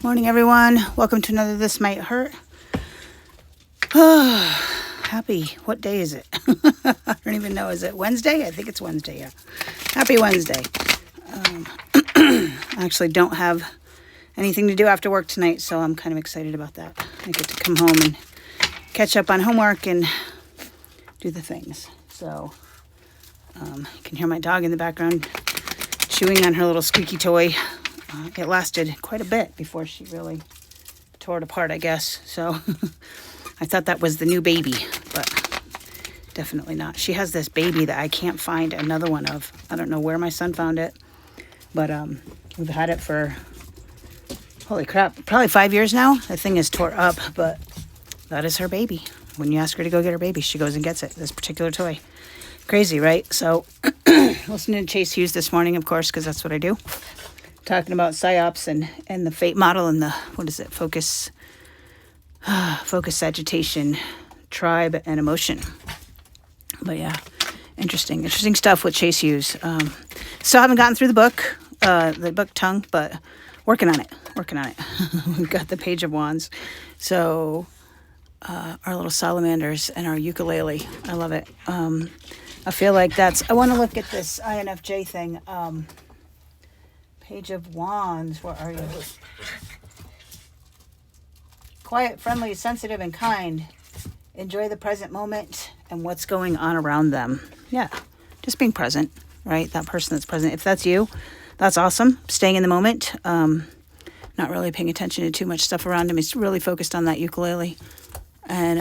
Morning, everyone. Welcome to another This Might Hurt. Happy, what day is it? I don't even know. Is it Wednesday? I think it's Wednesday, yeah. Happy Wednesday. I actually don't have anything to do after work tonight, so I'm kind of excited about that. I get to come home and catch up on homework and do the things. So you can hear my dog in the background chewing on her little squeaky toy. It lasted quite a bit before she really tore it apart, I guess. So I thought that was the new baby, but definitely not. She has this baby that I can't find another one of. I don't know where my son found it, but we've had it for, holy crap, probably 5 years now. The thing is tore up, but that is her baby. When you ask her to go get her baby, she goes and gets it, this particular toy. Crazy, right? So listening to Chase Hughes this morning, of course, because that's what I do. Talking about psyops and the fate model and the, what is it, focus, agitation, tribe, and emotion. But yeah, interesting stuff with Chase Hughes. Still haven't gotten through the book tongue, but working on it. We've got the Page of Wands. So our little salamanders and our ukulele. I love it. I feel like I want to look at this INFJ thing. Page of Wands, where are you? Quiet, friendly, sensitive, and kind. Enjoy the present moment and what's going on around them. Yeah, just being present, right? That person that's present. If that's you, that's awesome. Staying in the moment. Not really paying attention to too much stuff around him. He's really focused on that ukulele. And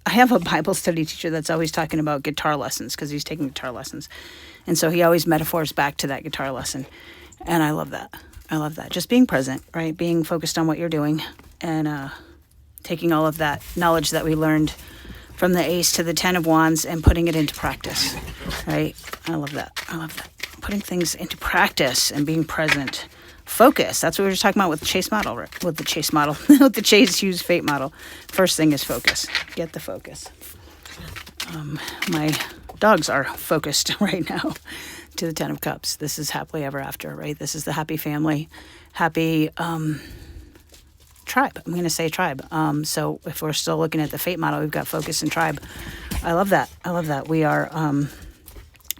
I have a Bible study teacher that's always talking about guitar lessons because he's taking guitar lessons. And so he always metaphors back to that guitar lesson. And I love that. Just being present, right? Being focused on what you're doing and taking all of that knowledge that we learned from the Ace to the 10 of Wands and putting it into practice, right? I love that. Putting things into practice and being present. Focus. That's what we were just talking about with the Chase model, right? With the Chase Hughes fate model. First thing is focus. Get the focus. My dogs are focused right now to the 10 of Cups. This is happily ever after, right? This is the happy family, happy tribe. I'm going to say tribe. So if we're still looking at the fate model, we've got focus and tribe. I love that. We are,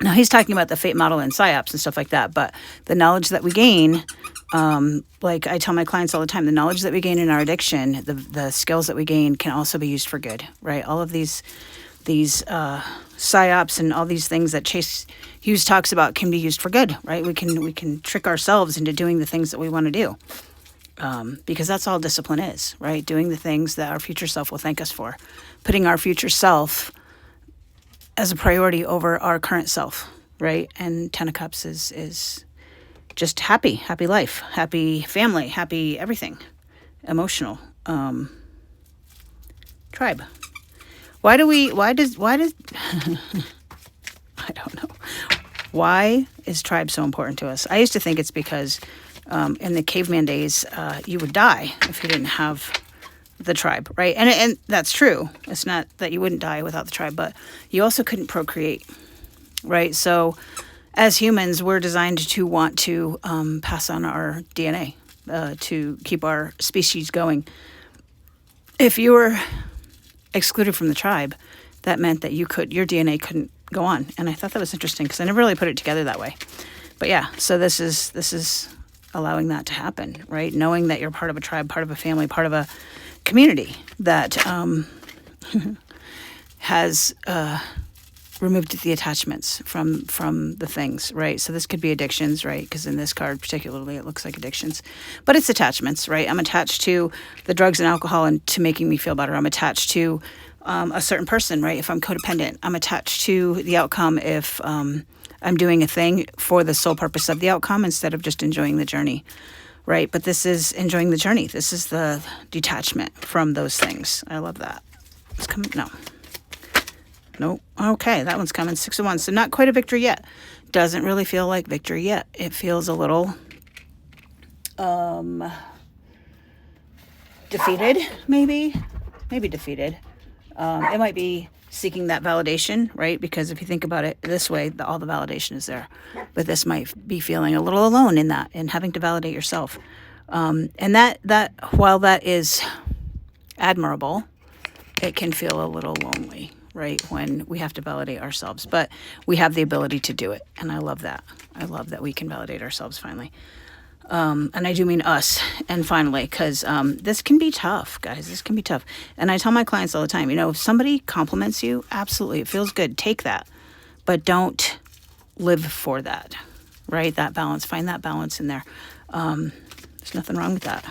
now he's talking about the fate model and psyops and stuff like that, but the knowledge that we gain, like I tell my clients all the time, the knowledge that we gain in our addiction, the skills that we gain can also be used for good, right? All of these psyops and all these things that Chase Hughes talks about can be used for good, right? We can trick ourselves into doing the things that we want to do, because that's all discipline is, right? Doing the things that our future self will thank us for, putting our future self as a priority over our current self, right? And 10 of Cups is just happy life, happy family, happy everything, emotional, tribe. Why does I don't know. Why is tribe so important to us? I used to think it's because in the caveman days, you would die if you didn't have the tribe, right? And that's true. It's not that you wouldn't die without the tribe, but you also couldn't procreate, right? So as humans, we're designed to want to pass on our DNA to keep our species going. If you were excluded from the tribe, that meant that your DNA couldn't go on. And I thought that was interesting because I never really put it together that way. But yeah, so this is allowing that to happen, right? Knowing that you're part of a tribe, part of a family, part of a community that has removed the attachments from the things, right? So this could be addictions, right? Because in this card particularly, it looks like addictions. But it's attachments, right? I'm attached to the drugs and alcohol and to making me feel better. I'm attached to a certain person, right? If I'm codependent, I'm attached to the outcome if I'm doing a thing for the sole purpose of the outcome instead of just enjoying the journey, right? But this is enjoying the journey. This is the detachment from those things. I love that. It's coming. Nope. Okay, that one's coming. 6 of Wands. So not quite a victory yet. Doesn't really feel like victory yet. It feels a little defeated, maybe defeated. It might be seeking that validation, right? Because if you think about it this way, all the validation is there. But this might be feeling a little alone in that and having to validate yourself. And that while that is admirable, it can feel a little lonely, right? When we have to validate ourselves, but we have the ability to do it. And I love that. I love that we can validate ourselves finally. And I do mean us and finally, because this can be tough, guys. This can be tough. And I tell my clients all the time, if somebody compliments you, absolutely, it feels good. Take that. But don't live for that, right? That balance. Find that balance in there. There's nothing wrong with that.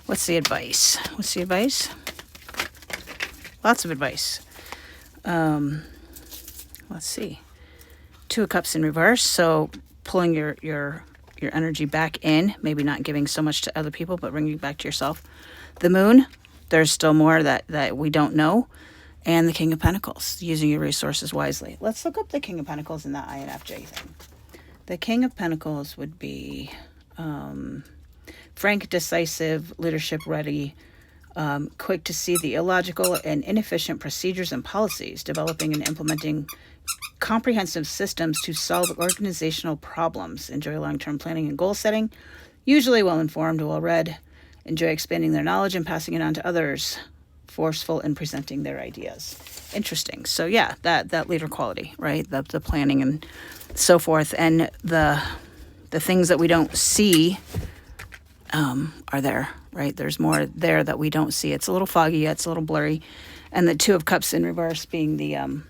What's the advice? What's the advice? Lots of advice. Let's see. 2 of Cups in reverse. So pulling your energy back in, maybe not giving so much to other people, but bringing it back to yourself. The Moon, there's still more that we don't know. And the King of Pentacles, using your resources wisely. Let's look up the King of Pentacles in that INFJ thing. The King of Pentacles would be frank, decisive, leadership ready, quick to see the illogical and inefficient procedures and policies, developing and implementing comprehensive systems to solve organizational problems, enjoy long-term planning and goal setting, usually well-informed, well-read, enjoy expanding their knowledge and passing it on to others, forceful in presenting their ideas. Interesting. So yeah, that leader quality, right? The planning and so forth, and the things that we don't see are there, right? There's more there that we don't see. It's a little foggy, it's a little blurry. And the 2 of Cups in reverse being the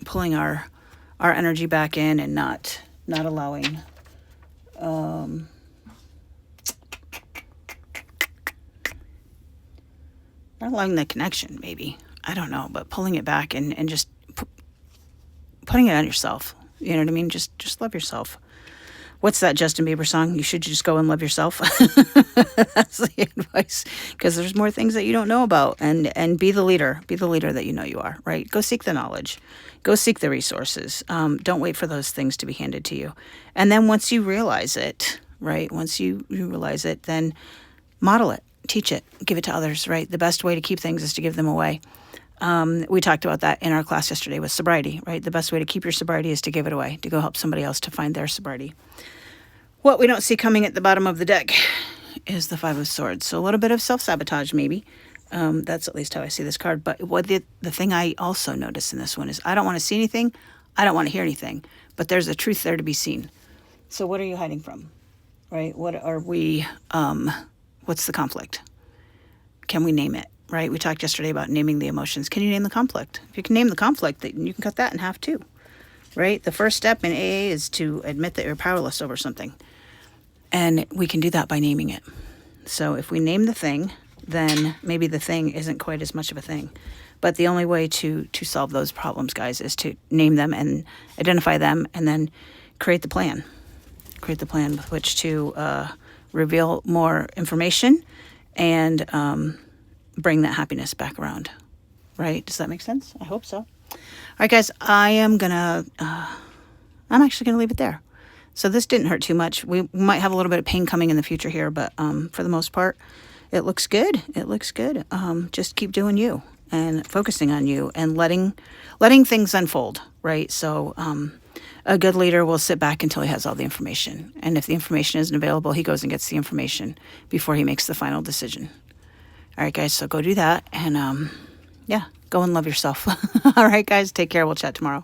pulling our energy back in and not allowing not allowing the connection, maybe. I don't know, but pulling it back and just putting it on yourself. You know what I mean? Just love yourself. What's that Justin Bieber song? You should just go and love yourself. That's the advice. Because there's more things that you don't know about. And be the leader. Be the leader that you know you are, right? Go seek the knowledge. Go seek the resources. Don't wait for those things to be handed to you. And then once you realize it, right? Once you realize it, then model it. Teach it. Give it to others, right? The best way to keep things is to give them away. We talked about that in our class yesterday with sobriety, right? The best way to keep your sobriety is to give it away, to go help somebody else to find their sobriety. What we don't see coming at the bottom of the deck is the 5 of Swords. So a little bit of self-sabotage, maybe. That's at least how I see this card. But what the thing I also notice in this one is I don't want to see anything. I don't want to hear anything. But there's a truth there to be seen. So what are you hiding from, right? What are we, what's the conflict? Can we name it? Right? We talked yesterday about naming the emotions. Can you name the conflict? If you can name the conflict, then you can cut that in half too. Right? The first step in AA is to admit that you're powerless over something. And we can do that by naming it. So if we name the thing, then maybe the thing isn't quite as much of a thing. But the only way to solve those problems, guys, is to name them and identify them and then create the plan. Create the plan with which to reveal more information and bring that happiness back around, right? Does that make sense? I hope so. All right, guys, I'm actually gonna leave it there. So this didn't hurt too much. We might have a little bit of pain coming in the future here, but for the most part, it looks good. It looks good. Just keep doing you and focusing on you and letting things unfold, right? So a good leader will sit back until he has all the information. And if the information isn't available, he goes and gets the information before he makes the final decision. All right, guys, so go do that. And, yeah, go and love yourself. All right, guys, take care. We'll chat tomorrow.